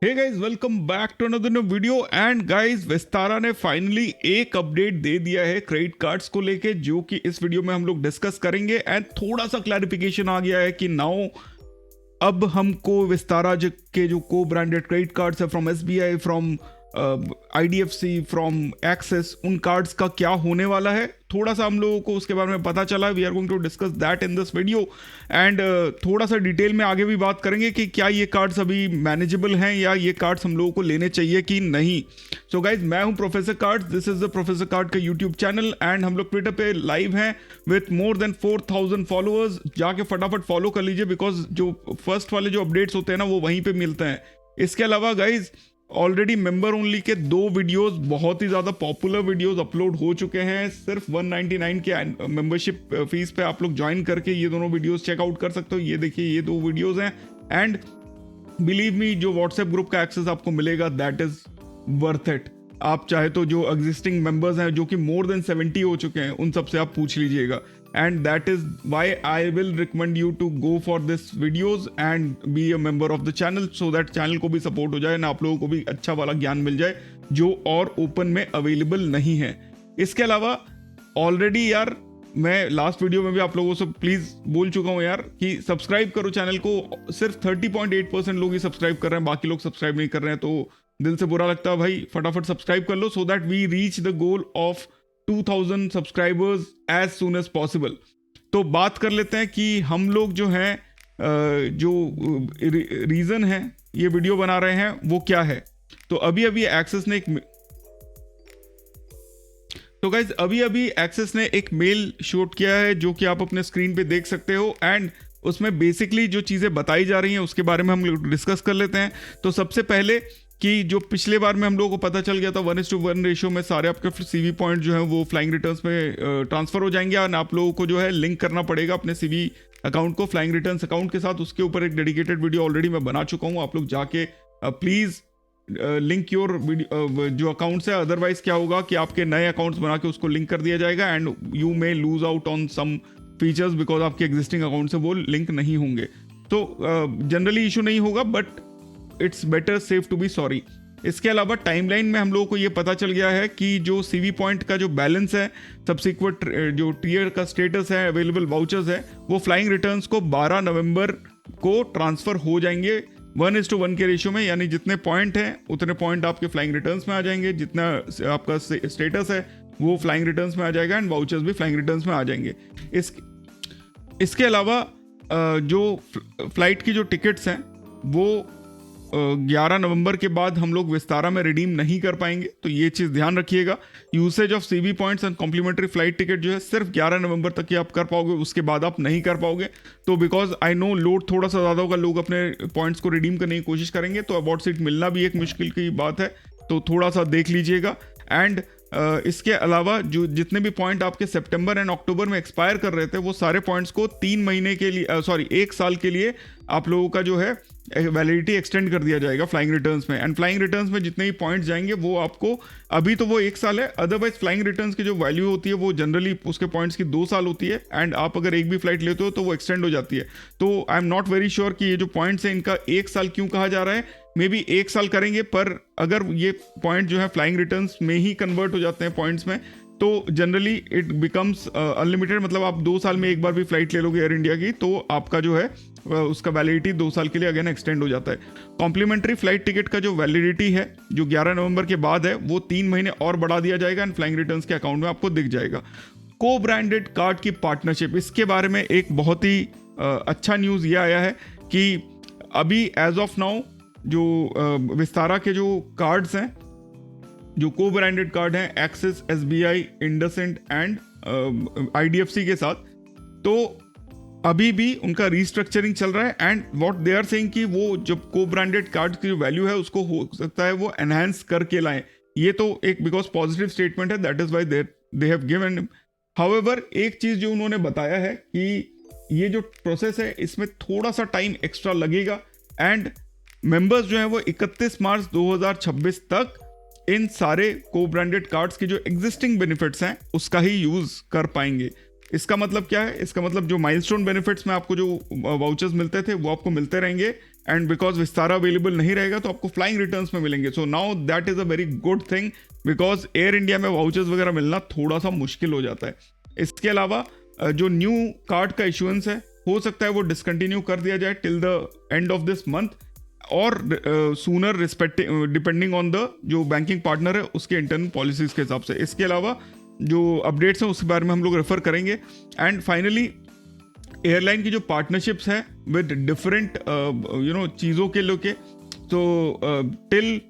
Hey guys, welcome back to another new video. And guys, Vistara ने finally एक update दे दिया है क्रेडिट कार्ड्स को लेके, जो कि इस वीडियो में हम लोग डिस्कस करेंगे। एंड थोड़ा सा क्लैरिफिकेशन आ गया है कि नाउ अब हमको विस्तारा के जो को ब्रांडेड क्रेडिट कार्ड्स है from SBI, from IDFC, from axis, उन कार्ड्स का क्या होने वाला है, थोड़ा सा हम लोगों को उसके बारे में पता चला। We are going to discuss that in this video. And थोड़ा सा डिटेल में आगे भी बात करेंगे कि क्या ये कार्ड्स अभी मैनेजेबल हैं या ये कार्ड्स हम लोगों को लेने चाहिए कि नहीं। सो गाइज, मैं हूं professor cards, this is the professor card का यूट्यूब चैनल। एंड हम लोग ट्विटर पे लाइव हैं विथ मोर देन 4000 फॉलोअर्स। जाके फटाफट फॉलो कर लीजिए, बिकॉज जो फर्स्ट वाले जो अपडेट्स होते हैं ना, वो वहीं पे मिलते हैं। इसके अलावा गाइज, ऑलरेडी मेंबर ओनली के 2 वीडियोस, बहुत ही ज़्यादा पॉपुलर वीडियोस अपलोड हो चुके हैं। सिर्फ 199 के मेंबरशिप फीस पे आप लोग ज्वाइन करके ये दोनों वीडियोस चेकआउट कर सकते हो। ये देखिए, ये 2 वीडियोस हैं। एंड बिलीव मी, जो व्हाट्सएप ग्रुप का एक्सेस आपको मिलेगा, दैट इज वर्थ इट। आप चाहे तो जो एग्जिस्टिंग मेंबर्स हैं, जो कि मोर देन 70 हो चुके हैं, उन सबसे आप पूछ लीजिएगा। And that is why I will recommend you to go for this videos and be a member of the channel, so that channel को भी सपोर्ट हो जाए ना, आप लोगों को भी अच्छा वाला ज्ञान मिल जाए जो और ओपन में अवेलेबल नहीं है। इसके अलावा ऑलरेडी यार, मैं लास्ट वीडियो में भी आप लोगों से प्लीज बोल चुका हूं यार कि सब्सक्राइब करो चैनल को। सिर्फ 30.8% लोग ही सब्सक्राइब कर रहे हैं, बाकी लोग सब्सक्राइब नहीं कर रहे हैं। तो दिल से बुरा लगता है भाई, फटाफट सब्सक्राइब कर लो, so that we reach the goal of 2000 subscribers as soon as possible. तो बात कर लेते हैं कि हम लोग जो हैं, जो रीजन है ये वीडियो बना रहे हैं वो क्या है। तो अभी अभी एक्सिस ने एक मेल शूट किया है, जो कि आप अपने स्क्रीन पे देख सकते हो। एंड उसमें बेसिकली जो चीज़ें बताई जा रही हैं उसके बारे में हम लोग डिस्कस कर लेते हैं। तो सबसे पहले कि जो पिछले बार में हम लोगों को पता चल गया था 1:1 रेशियो में सारे आपके सीवी पॉइंट जो है वो फ्लाइंग रिटर्न्स में ट्रांसफर हो जाएंगे। और आप लोगों को जो है लिंक करना पड़ेगा अपने सीवी अकाउंट को फ्लाइंग रिटर्न्स अकाउंट के साथ। उसके ऊपर एक डेडिकेटेड वीडियो ऑलरेडी मैं बना चुका हूँ, आप लोग जाके प्लीज़ लिंक योर जो अकाउंट्स है। अदरवाइज क्या होगा कि आपके नए अकाउंट्स बना के उसको लिंक कर दिया जाएगा and you may lose out on some features, because आपके एग्जिस्टिंग अकाउंट से वो लिंक नहीं होंगे। तो जनरली इशू नहीं होगा, but it's better safe to be sorry. इसके अलावा टाइमलाइन में हम लोगों को ये पता चल गया है कि जो सीवी पॉइंट का जो बैलेंस है, सब्सिक्वेंट जो टीयर का स्टेटस है, अवेलेबल वाउचर्स है, वो फ्लाइंग रिटर्न्स को 12 नवंबर को ट्रांसफर हो जाएंगे 1:1 के रेशियो में। यानी जितने पॉइंट हैं उतने पॉइंट आपके फ्लाइंग रिटर्न्स में आ जाएंगे, जितना आपका स्टेटस है वो फ्लाइंग रिटर्न्स में आ जाएगा एंड वाउचर्स भी फ्लाइंग रिटर्न्स में आ जाएंगे। इसके अलावा जो फ्लाइट की जो टिकट्स हैं वो 11 नवंबर के बाद हम लोग विस्तारा में रिडीम नहीं कर पाएंगे, तो ये चीज़ ध्यान रखिएगा। Usage of CV points and complimentary flight ticket जो है सिर्फ 11 नवंबर तक ही आप कर पाओगे, उसके बाद आप नहीं कर पाओगे। तो बिकॉज आई नो लोड थोड़ा सा ज़्यादा होगा, लोग अपने पॉइंट्स को रिडीम करने की कोशिश करेंगे, तो अबाउट सीट मिलना भी एक मुश्किल की बात है, तो थोड़ा सा देख लीजिएगा। एंड इसके अलावा जो जितने भी पॉइंट आपके सितंबर एंड अक्टूबर में एक्सपायर कर रहे थे, वो सारे पॉइंट्स को 3 महीने के लिए 1 साल के लिए आप लोगों का जो है वैलिडिटी एक्सटेंड कर दिया जाएगा फ्लाइंग रिटर्न्स में। एंड फ्लाइंग रिटर्न्स में जितने भी पॉइंट्स जाएंगे वो आपको, अभी तो वो 1 साल है, अदरवाइज फ्लाइंग रिटर्न्स की जो वैल्यू होती है वो जनरली उसके पॉइंट्स की 2 साल होती है। एंड आप अगर एक भी फ्लाइट लेते हो तो वो एक्सटेंड हो जाती है। तो I am not very sure कि ये जो पॉइंट्स हैं इनका 1 साल क्यों कहा जा रहा है। मे बी 1 साल करेंगे, पर अगर ये पॉइंट जो है फ्लाइंग रिटर्न्स में ही कन्वर्ट हो जाते हैं पॉइंट्स में, तो जनरली इट बिकम्स अनलिमिटेड। मतलब आप 2 साल में एक बार भी फ्लाइट ले लोगे एयर इंडिया की, तो आपका जो है उसका वैलिडिटी 2 साल के लिए अगेन एक्सटेंड हो जाता है। कॉम्प्लीमेंट्री फ्लाइट टिकट का जो वैलिडिटी है, जो 11 नवंबर के बाद है, वो 3 महीने और बढ़ा दिया जाएगा एंड फ्लाइंग रिटर्न्स के अकाउंट में आपको दिख जाएगा। को ब्रांडेड कार्ड की पार्टनरशिप, इसके बारे में एक बहुत ही अच्छा न्यूज़ ये आया है कि अभी एज ऑफ नाउ जो विस्तारा के जो कार्ड्स हैं, जो को ब्रांडेड कार्ड हैं axis, SBI, IndusInd and IDFC के साथ, तो अभी भी उनका रीस्ट्रक्चरिंग चल रहा है। And what they are saying कि वो जब को ब्रांडेड कार्ड की जो वैल्यू है उसको हो सकता है वो एनहांस करके लाएं। ये तो एक बिकॉज पॉजिटिव स्टेटमेंट है, that is why they have given. However, एक चीज़ जो उन्होंने बताया है कि ये जो प्रोसेस है इसमें थोड़ा सा टाइम एक्स्ट्रा लगेगा एंड मेंबर्स जो हैं वो 31 मार्च 2026 तक इन सारे को ब्रांडेड कार्ड्स के जो एग्जिस्टिंग बेनिफिट्स हैं उसका ही यूज़ कर पाएंगे। इसका मतलब क्या है? इसका मतलब जो माइलस्टोन बेनिफिट्स में आपको जो वाउचर्स मिलते थे वो आपको मिलते रहेंगे एंड बिकॉज विस्तारा अवेलेबल नहीं रहेगा तो आपको फ्लाइंग रिटर्न्स में मिलेंगे. So now that is a very good thing, because air India में वाउचर्स वगैरह मिलना थोड़ा सा मुश्किल हो जाता है. इसके अलावा जो न्यू कार्ड का इशुएंस है, हो सकता है वो डिसकंटिन्यू कर दिया जाए till the end of this month और sooner respecting depending on the जो बैंकिंग पार्टनर है उसके इंटरनल पॉलिसीज के हिसाब से. इसके अलावा जो अपडेट्स हैं उसके बारे में हम लोग रेफर करेंगे. एंड फाइनली एयरलाइन की जो पार्टनरशिप्स हैं विद डिफरेंट चीज़ों के लेके, तो टिल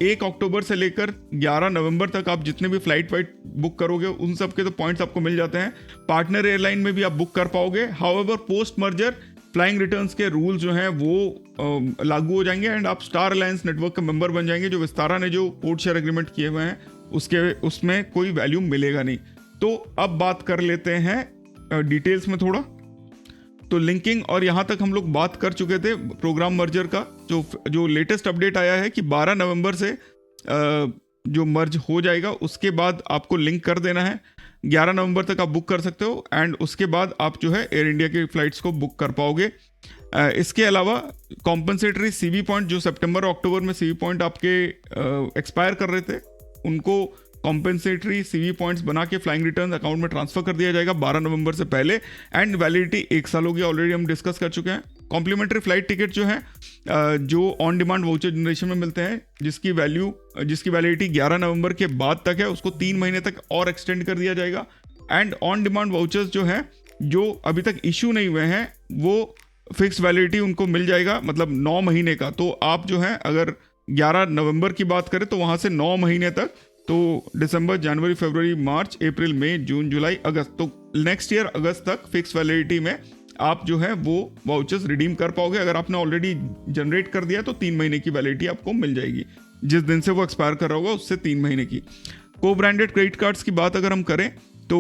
1 अक्टूबर से लेकर 11 नवंबर तक आप जितने भी फ्लाइट वाइट बुक करोगे उन सब के तो पॉइंट्स आपको मिल जाते हैं. पार्टनर एयरलाइन में भी आप बुक कर पाओगे. However post merger flying returns के रूल्स जो हैं वो लागू हो जाएंगे एंड आप स्टार अलायंस नेटवर्क का मेंबर बन जाएंगे. जो विस्तारा ने जो कोड शेयर एग्रीमेंट किए हुए हैं उसमें कोई वैल्यू मिलेगा नहीं. तो अब बात कर लेते हैं डिटेल्स में थोड़ा. तो लिंकिंग और यहाँ तक हम लोग बात कर चुके थे प्रोग्राम मर्जर का. जो लेटेस्ट अपडेट आया है कि 12 नवंबर से जो मर्ज हो जाएगा उसके बाद आपको लिंक कर देना है. 11 नवंबर तक आप बुक कर सकते हो एंड उसके बाद आप जो है एयर इंडिया की फ़्लाइट्स को बुक कर पाओगे. इसके अलावा कॉम्पनसेटरी सीवी पॉइंट जो सितंबर और अक्टूबर में सीवी पॉइंट आपके एक्सपायर कर रहे थे उनको कॉम्पेंसेटरी सीवी पॉइंट्स बना के फ्लाइंग रिटर्न अकाउंट में ट्रांसफर कर दिया जाएगा 12 नवंबर से पहले. एंड वैलिडिटी 1 साल होगी, ऑलरेडी हम डिस्कस कर चुके हैं. कॉम्प्लीमेंट्री फ्लाइट टिकट जो है जो ऑन डिमांड वाउचर जनरेशन में मिलते हैं जिसकी वैलिडिटी 11 नवंबर के बाद तक है उसको 3 महीने तक और एक्सटेंड कर दिया जाएगा. एंड ऑन डिमांड वाउचर्स जो है जो अभी तक इशू नहीं हुए हैं वो फिक्स वैलिडिटी उनको मिल जाएगा, मतलब 9 महीने का. तो आप जो है अगर 11 नवंबर की बात करें तो वहाँ से 9 महीने तक, तो दिसंबर, जनवरी, फरवरी, मार्च, अप्रैल, मई, जून, जुलाई, अगस्त, तो नेक्स्ट ईयर अगस्त तक फिक्स वैलिडिटी में आप जो है वो वाउचर्स रिडीम कर पाओगे. अगर आपने ऑलरेडी जनरेट कर दिया तो 3 महीने की वैलिडिटी आपको मिल जाएगी. जिस दिन से वो एक्सपायर कर रहा होगा उससे 3 महीने की. को ब्रांडेड क्रेडिट कार्ड्स की बात अगर हम करें तो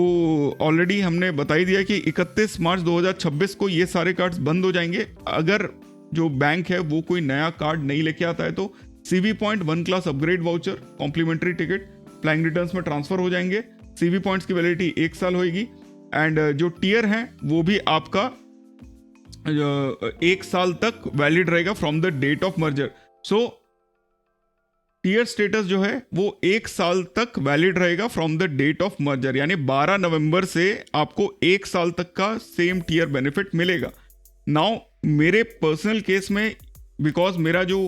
ऑलरेडी हमने बता ही दिया कि 31 मार्च 2026 को ये सारे कार्ड्स बंद हो जाएंगे. अगर जो बैंक है वो कोई नया कार्ड नहीं लेके आता है तो CV point 1 class upgrade voucher, complimentary ticket flying returns में ट्रांसफर हो जाएंगे. सीवी पॉइंट्स की वैलिडिटी 1 साल होगी. एंड जो टियर है वो भी आपका 1 साल तक वैलिड रहेगा from the date of merger. So tier status जो है वो 1 साल तक वैलिड रहेगा from the date of merger, यानी 12 नवंबर से आपको 1 साल तक का सेम टियर बेनिफिट मिलेगा. नाउ मेरे पर्सनल केस में बिकॉज मेरा जो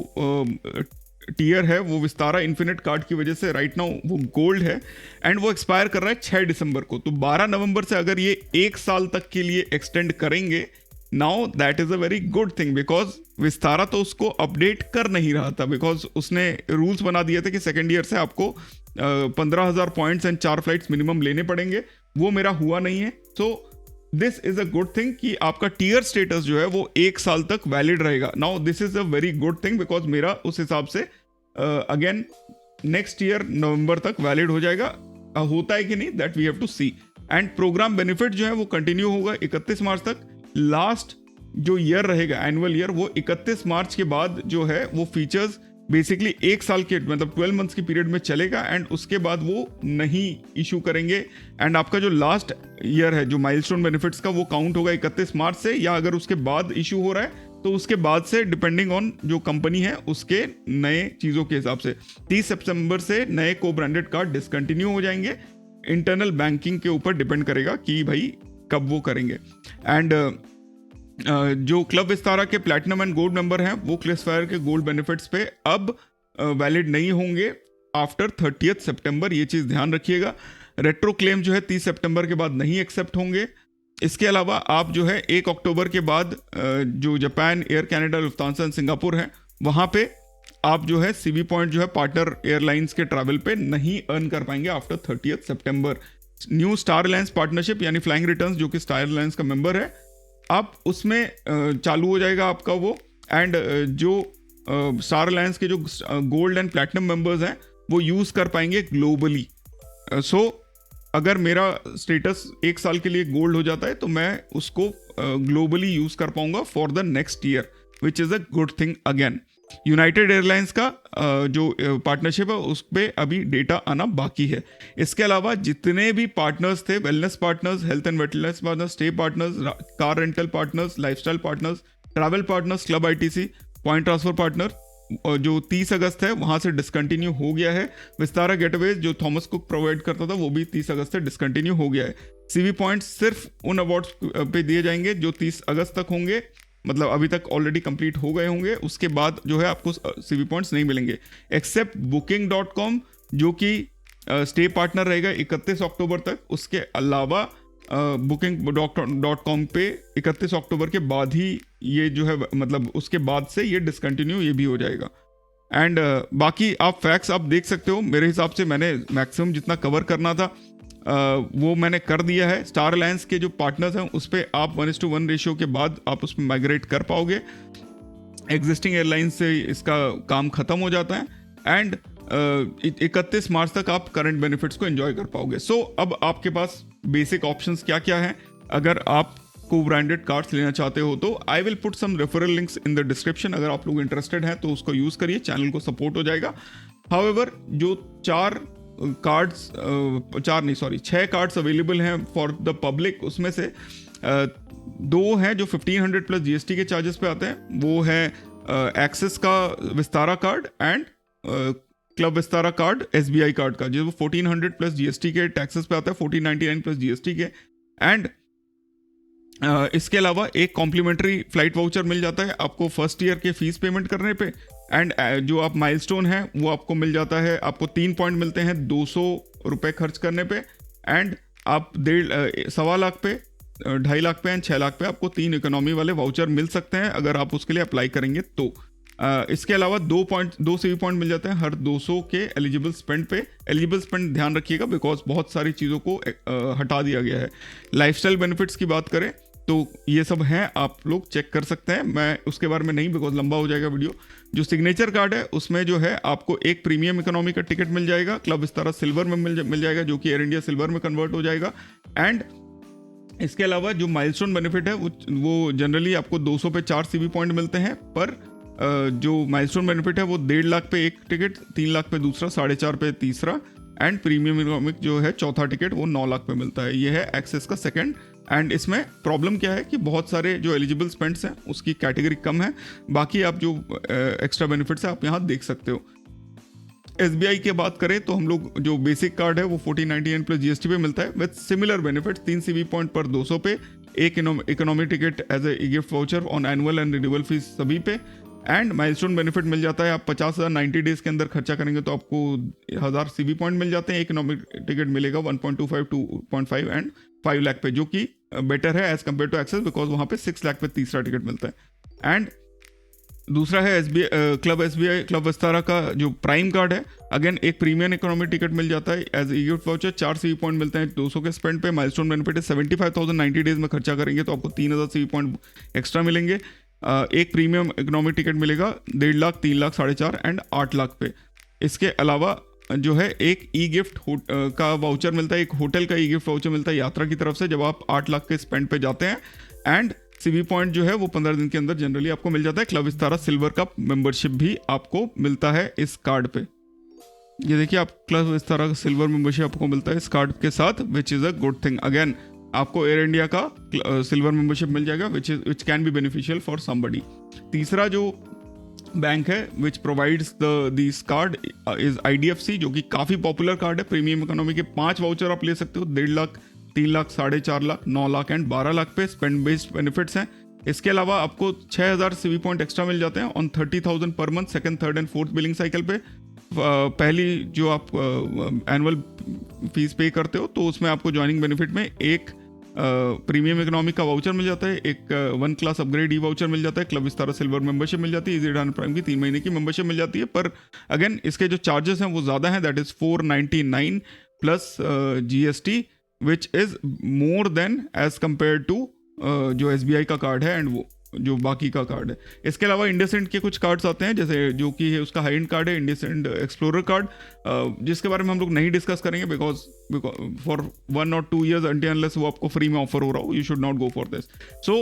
टियर है वो विस्तारा इन्फिनिट कार्ड की वजह से राइट नाउ वो गोल्ड है एंड वो एक्सपायर कर रहा है 6 दिसंबर को. तो 12 नवंबर से अगर ये 1 साल तक के लिए एक्सटेंड करेंगे, now that is a very good thing, because Vistara तो उसको अपडेट कर नहीं रहा था बिकॉज उसने रूल्स बना दिए थे कि सेकेंड ईयर से आपको 15,000 पॉइंट्स एंड 4 फ्लाइट्स मिनिमम लेने पड़ेंगे. वो मेरा हुआ नहीं है. So this is a good thing कि आपका टियर स्टेटस जो है वो 1 साल तक वैलिड रहेगा. Now this is a very good thing because मेरा उस हिसाब से अगेन नेक्स्ट ईयर नवंबर तक वैलिड हो जाएगा. होता है कि नहीं that we have to see. And program benefit जो है वो कंटिन्यू होगा 31 मार्च तक. लास्ट जो ईयर रहेगा एनुअल ईयर वो 31 मार्च के बाद जो है वो फीचर्स बेसिकली 1 साल के मतलब 12 मंथ्स की पीरियड में चलेगा एंड उसके बाद वो नहीं इशू करेंगे. एंड आपका जो लास्ट ईयर है जो माइलस्टोन बेनिफिट्स का वो काउंट होगा 31 मार्च से, या अगर उसके बाद इशू हो रहा है तो उसके बाद से डिपेंडिंग ऑन जो कंपनी है उसके नए चीज़ों के हिसाब से 30 सितंबर से नए को ब्रांडेड कार्ड डिसकंटिन्यू हो जाएंगे. इंटरनल बैंकिंग के ऊपर डिपेंड करेगा कि भाई कब वो करेंगे. एंड जो क्लब विस्तारा के प्लैटिनम एंड गोल्ड मेंबर हैं वो क्लिसफायर के गोल्ड बेनिफिट्स पे अब वैलिड नहीं होंगे आफ्टर 30 सितंबर. ये चीज़ ध्यान रखिएगा. रेट्रो क्लेम जो है 30 सितंबर के बाद नहीं एक्सेप्ट होंगे. इसके अलावा आप जो है 1 अक्टूबर के बाद जो Japan, air Canada, Lufthansa and Singapore हैं वहाँ पे आप जो है सीवी पॉइंट जो है पार्टनर एयरलाइंस के ट्रैवल पे नहीं अर्न कर पाएंगे आफ्टर 30 सितंबर. न्यू स्टार अलायंस पार्टनरशिप यानी फ्लाइंग रिटर्न्स जो कि स्टार अलायंस का मेंबर है, अब उसमें चालू हो जाएगा आपका वो. एंड जो स्टार अलायंस के जो गोल्ड एंड प्लैटिनम मेंबर्स हैं वो यूज़ कर पाएंगे ग्लोबली. सो अगर मेरा स्टेटस 1 साल के लिए गोल्ड हो जाता है तो मैं उसको ग्लोबली यूज़ कर पाऊंगा for the next year, which is a good thing. Again United airlines का जो पार्टनरशिप है उस पर अभी डेटा आना बाकी है. इसके अलावा जितने भी पार्टनर्स थे, wellness partners, health and wellness partners, stay partners, car rental partners, lifestyle partners, travel partners club ITC point transfer partner जो 30 अगस्त है वहाँ से डिसकंटिन्यू हो गया है। विस्तारा गेटवेज जो थॉमस कुक प्रोवाइड करता था वो भी 30 अगस्त से डिसकंटिन्यू हो गया है। सीवी पॉइंट्स सिर्फ उन अवार्ड्स पे दिए जाएंगे जो 30 अगस्त तक होंगे, मतलब अभी तक ऑलरेडी कंप्लीट हो गए होंगे, उसके बाद जो है आपको सीवी पॉइंट्स नहीं मिलेंगे एक्सेप्ट Booking.com जो कि स्टे पार्टनर रहेगा 31 अक्टूबर तक। उसके अलावा Booking.com पे 31 अक्टूबर के बाद ही ये जो है मतलब उसके बाद से ये डिसकंटिन्यू ये भी हो जाएगा। एंड बाकी आप फैक्ट्स आप देख सकते हो, मेरे हिसाब से मैंने मैक्सिमम जितना कवर करना था वो मैंने कर दिया है। स्टार अलायंस के जो पार्टनर्स हैं उस पर आप 1:1 रेशियो के बाद आप उस पर माइग्रेट कर पाओगे। एग्जिस्टिंग एयरलाइन से इसका काम खत्म हो जाता है एंड 31 मार्च तक आप करंट बेनिफिट्स को एंजॉय कर पाओगे। सो अब आपके पास बेसिक ऑप्शंस क्या क्या हैं अगर आप को ब्रांडेड कार्ड्स लेना चाहते हो तो I will put some referral links in the description. अगर आप लोग इंटरेस्टेड हैं तो उसको यूज़ करिए, चैनल को सपोर्ट हो जाएगा। हाउएवर जो 6 कार्ड्स अवेलेबल हैं फॉर द पब्लिक, उसमें से 2 हैं जो 1500 प्लस जीएसटी के चार्जेस पे आते हैं। वो है एक्सिस का Vistara card and club Vistara card SBI card का, जो 1400 प्लस जीएसटी के टैक्सेस पे आता है, 1499 प्लस जीएसटी के। एंड इसके अलावा एक कॉम्प्लीमेंट्री फ्लाइट वाउचर मिल जाता है आपको फर्स्ट ईयर के फीस पेमेंट करने पे। एंड जो आप माइलस्टोन है वो आपको मिल जाता है, आपको 3 पॉइंट मिलते हैं 200 रुपये खर्च करने पे। एंड आप 1.25 लाख पे, 2.5 लाख पे एंड 6 लाख पे आपको 3 इकोनॉमी वाले वाउचर मिल सकते हैं अगर आप उसके लिए अप्लाई करेंगे तो। इसके अलावा 2 सीवी पॉइंट मिल जाते हैं हर 200 के एलिजिबल स्पेंड पे। एलिजिबल स्पेंड ध्यान रखिएगा बिकॉज बहुत सारी चीज़ों को हटा दिया गया है। लाइफस्टाइल बेनिफिट्स की बात करें तो ये सब हैं, आप लोग चेक कर सकते हैं, मैं उसके बारे में नहीं बिकॉज लंबा हो जाएगा वीडियो। जो सिग्नेचर कार्ड है उसमें जो है आपको एक प्रीमियम इकोनॉमी का टिकट मिल जाएगा, क्लब विस्तारा सिल्वर में मिल जाएगा जो कि एयर इंडिया सिल्वर में कन्वर्ट हो जाएगा। एंड इसके अलावा जो माइलस्टोन बेनिफिट है वो जनरली आपको 200 पे 4 सीवी पॉइंट मिलते हैं, पर जो माइलस्टोन बेनिफिट है वो 1.5 लाख पे एक टिकट, 3 लाख पे दूसरा, 4.5 पे तीसरा एंड प्रीमियम इकोनॉमिक जो है चौथा टिकट वो 9 लाख पे मिलता है। ये है एक्सेस का सेकंड। एंड इसमें प्रॉब्लम क्या है कि बहुत सारे जो एलिजिबल स्पेंड्स हैं उसकी कैटेगरी कम है, बाकी आप जो एक्स्ट्रा बेनिफिट्स है आप यहाँ देख सकते हो। एसबीआई की बात करें तो हम लोग जो बेसिक कार्ड है वो 1499 प्लस जीएसटी पे मिलता है with similar benefit, 3 CV point पर 200 पे, एक economy ticket as a gift voucher on annual and renewal fees सभी पे। एंड माइलस्टोन बेनिफिट मिल जाता है, आप 50,000 90 डेज के अंदर खर्चा करेंगे तो आपको 1000 सीवी पॉइंट मिल जाते हैं। इकोनॉमिक टिकट मिलेगा 1.25 2.5 एंड 5 लाख पे, जो कि बेटर है as compare to access because वहाँ पे 6 लाख पे तीसरा टिकट मिलता है। एंड दूसरा है एसबीआई क्लब विस्तारा का जो प्राइम कार्ड है, अगेन एक प्रीमियम इकोनॉमी टिकट मिल जाता है एज ई गिफ्ट वाउचर, 4 सीवी पॉइंट मिलते हैं 200 के स्पेंड पे। माइलस्टोन बेनिफिट है 75,000 90 डेज में खर्चा करेंगे तो आपको 3000 सीवी पॉइंट एक्स्ट्रा मिलेंगे। एक प्रीमियम इकोनॉमी टिकट मिलेगा 1.5 लाख, 3 लाख, 4.5 एंड 8 लाख पे। इसके अलावा जो है एक ई गिफ्ट का वाउचर मिलता है, एक होटल का ई गिफ्ट वाउचर मिलता है यात्रा की तरफ से जब आप 8 लाख के स्पेंड पे जाते हैं। एंड सीवी पॉइंट जो है वो 15 दिन के अंदर जनरली आपको मिल जाता है। क्लब विस्तारा सिल्वर का मेंबरशिप भी आपको मिलता है इस कार्ड पे। ये देखिए आप क्लब विस्तारा का सिल्वर मेंबरशिप आपको मिलता है इस कार्ड के साथ, which is a good thing. Again आपको एयर इंडिया का सिल्वर मेंबरशिप मिल जाएगा which can be beneficial for somebody. तीसरा जो बैंक है which provides this card is IDFC, जो कि काफ़ी पॉपुलर कार्ड है। प्रीमियम इकोनॉमी के 5 वाउचर आप ले सकते हो, 1.5 लाख, 3 लाख, 4.5 लाख, 9 लाख एंड 12 लाख पे स्पेंड बेस्ड बेनिफिट्स हैं। इसके अलावा आपको 6000 सीवी पॉइंट एक्स्ट्रा मिल जाते हैं on 30,000 per month second, third and fourth billing cycle पे। पहली जो आप एनुअल फीस पे करते हो तो उसमें आपको ज्वाइनिंग बेनिफिट में एक प्रीमियम इकोनॉमी का वाउचर मिल जाता है, एक 1 क्लास अपग्रेड ई वाउचर मिल जाता है, क्लब विस्तारा सिल्वर मेंबरशिप मिल जाती है, इजी डान प्राइम की 3 महीने की मेंबरशिप मिल जाती है। पर अगेन इसके जो चार्जेस हैं वो ज़्यादा हैं, that is 499 plus GST which is more than as compare to जो SBI का कार्ड है एंड वो जो बाकी का कार्ड है। इसके अलावा इंडसइंड के कुछ कार्ड्स आते हैं, जैसे जो कि है उसका हाई एंड कार्ड है इंडसइंड एक्सप्लोरर कार्ड, जिसके बारे में हम लोग नहीं डिस्कस करेंगे because for 1 or 2 years until unless वो आपको फ्री में ऑफर हो रहा हो, you should not go for this. So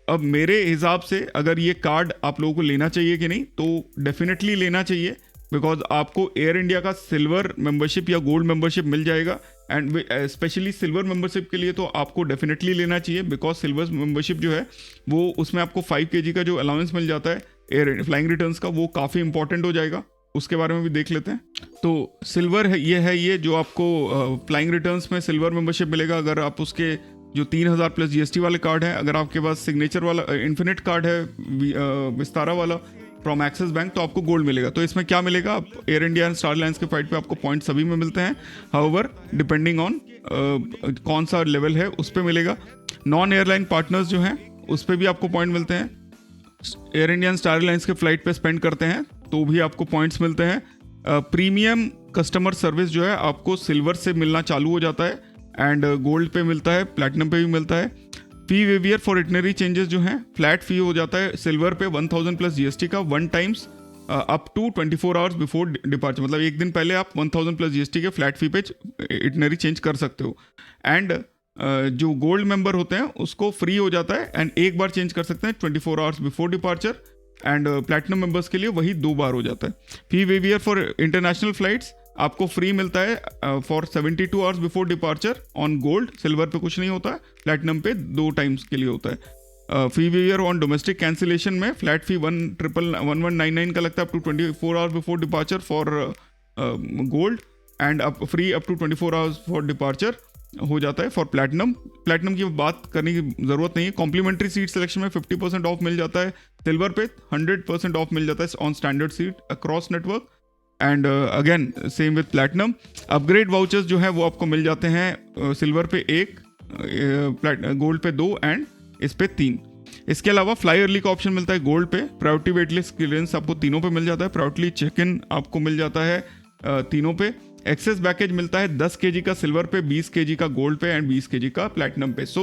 अब मेरे हिसाब से अगर ये कार्ड आप लोगों को लेना चाहिए कि नहीं, तो डेफिनेटली लेना चाहिए। बिकॉज आपको एयर इंडिया का सिल्वर मेंबरशिप या गोल्ड मेंबरशिप मिल जाएगा। एंड स्पेशली सिल्वर मेंबरशिप के लिए तो आपको डेफिनेटली लेना चाहिए, बिकॉज सिल्वर मेंबरशिप जो है वो उसमें आपको 5 kg का जो अलाउंस मिल जाता है एयर फ्लाइंग रिटर्न्स का, वो काफ़ी इंपॉर्टेंट हो जाएगा। उसके बारे में भी देख लेते हैं। तो सिल्वर है ये जो आपको फ्लाइंग रिटर्न्स में सिल्वर मेंबरशिप मिलेगा अगर आप उसके जो 3000 प्लस GST वाले कार्ड हैं, अगर आपके पास सिग्नेचर वाला इन्फिनिट कार्ड है विस्तारा वाला फ्रॉम एक्सिस बैंक, तो आपको गोल्ड मिलेगा। तो इसमें क्या मिलेगा, आप Air India and Star Alliance के फ्लाइट पे आपको पॉइंट सभी में मिलते हैं, हाउएवर डिपेंडिंग ऑन कौन सा लेवल है उस पर मिलेगा। नॉन एयरलाइन पार्टनर्स जो हैं उस पर भी आपको पॉइंट मिलते हैं। Air India and Star Alliance के फ्लाइट पे स्पेंड करते हैं तो भी आपको पॉइंट्स मिलते हैं। प्रीमियम कस्टमर सर्विस जो है आपको सिल्वर से मिलना चालू हो जाता है एंड गोल्ड पे मिलता है, प्लैटिनम पे भी मिलता है। Fee waiver for itinerary changes जो हैं फ्लैट फी हो जाता है सिल्वर पे 1000 प्लस GST का 1 times up to 24 hours before departure, मतलब एक दिन पहले आप 1000 प्लस GST के फ्लैट फी पे इटनरी चेंज कर सकते हो। एंड जो गोल्ड मेंबर होते हैं उसको फ्री हो जाता है एंड एक बार चेंज कर सकते हैं 24 hours before departure. And platinum members के लिए वही 2 बार हो जाता है। Fee waiver for international flights आपको फ्री मिलता है for 72 hours before departure on gold, silver पे कुछ नहीं होता है, प्लैटिनम पे 2 टाइम्स के लिए होता है। Fee waiver on domestic cancellation में फ्लैट फी 1199 का लगता है up to 24 hours before departure for gold and free up to 24 hours for departure हो जाता है फॉर प्लैटिनम। प्लैटिनम की बात करने की ज़रूरत नहीं है। कॉम्प्लीमेंट्री सीट सिलेक्शन में 50% ऑफ मिल जाता है, सिल्वर पे 100% ऑफ मिल जाता है on standard seat across network. And again same with platinum. Upgrade vouchers जो है वो आपको मिल जाते हैं सिल्वर पे 1, गोल्ड पे 2 एंड इस पे 3। इसके अलावा फ्लाई अर्ली का ऑप्शन मिलता है गोल्ड पे। प्रायोरिटी वेट लिस्ट क्लियरेंस आपको तीनों पे मिल जाता है। प्रायोरिटी चेक इन आपको मिल जाता है तीनों पे। एक्सेस बैकेज मिलता है 10 kg का सिल्वर पे, 20 kg का गोल्ड पे एंड 20 kg का प्लैटिनम पे। सो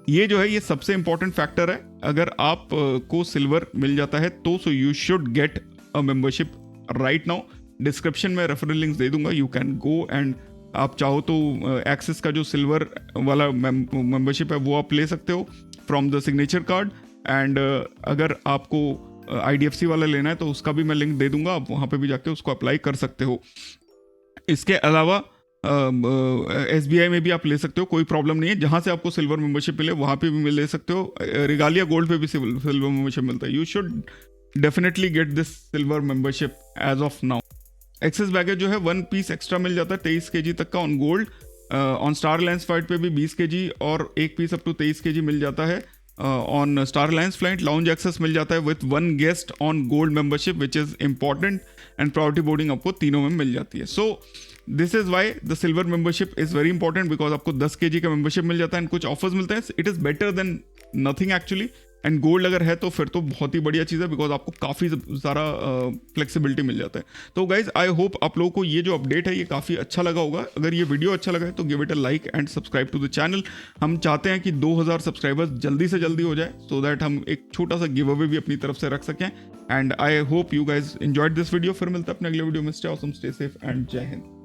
ये जो है ये सबसे इंपॉर्टेंट फैक्टर है। अगर आप को सिल्वर मिल जाता है तो so you should get a membership right now. Description में रेफरल लिंक्स दे दूंगा, यू कैन गो एंड आप चाहो तो एक्सिस का जो सिल्वर वाला मेंबरशिप है वो आप ले सकते हो from the signature card. And अगर आपको IDFC वाला लेना है तो उसका भी मैं लिंक दे दूंगा, आप वहाँ पे भी जाके उसको अप्लाई कर सकते हो। इसके अलावा SBI में भी आप ले सकते हो, कोई प्रॉब्लम नहीं है। जहाँ से आपको सिल्वर मेंबरशिप मिले वहाँ पे भी ले सकते हो। रिगालिया गोल्ड पे भी सिल्वर मेंबरशिप मिलता है। You should definitely get this silver membership as of now. Excess baggage जो है 1 पीस एक्स्ट्रा मिल जाता है 23 kg तक का on gold. On star alliance flight पे भी 20 kg और 1 पीस अप टू 23 kg मिल जाता है। On star alliance flight lounge access मिल जाता है with 1 guest on gold membership which is important and priority boarding आपको तीनों में मिल जाती है। So this is why the silver membership is very important, because आपको 10 kg का मेंबरशिप मिल जाता है एंड कुछ ऑफर्स मिलते हैं। It is better than nothing actually. And gold अगर है तो फिर तो बहुत ही बढ़िया चीज़ है, बिकॉज आपको काफ़ी सारा फ्लेक्सिबिलिटी मिल जाता है। तो गाइज आई होप आप लोगों को ये जो अपडेट है ये काफ़ी अच्छा लगा होगा। अगर ये वीडियो अच्छा लगा है तो give it a like and subscribe to the channel. हम चाहते हैं कि 2000 सब्सक्राइबर्स जल्दी से जल्दी हो जाए, सो दैट हम एक छोटा सा गिव अवे भी अपनी तरफ से रख सकें। And I hope you guys enjoyed this video. फिर मिलते हैं अपने अगले वीडियो में। Stay awesome, stay safe and जय हिंद।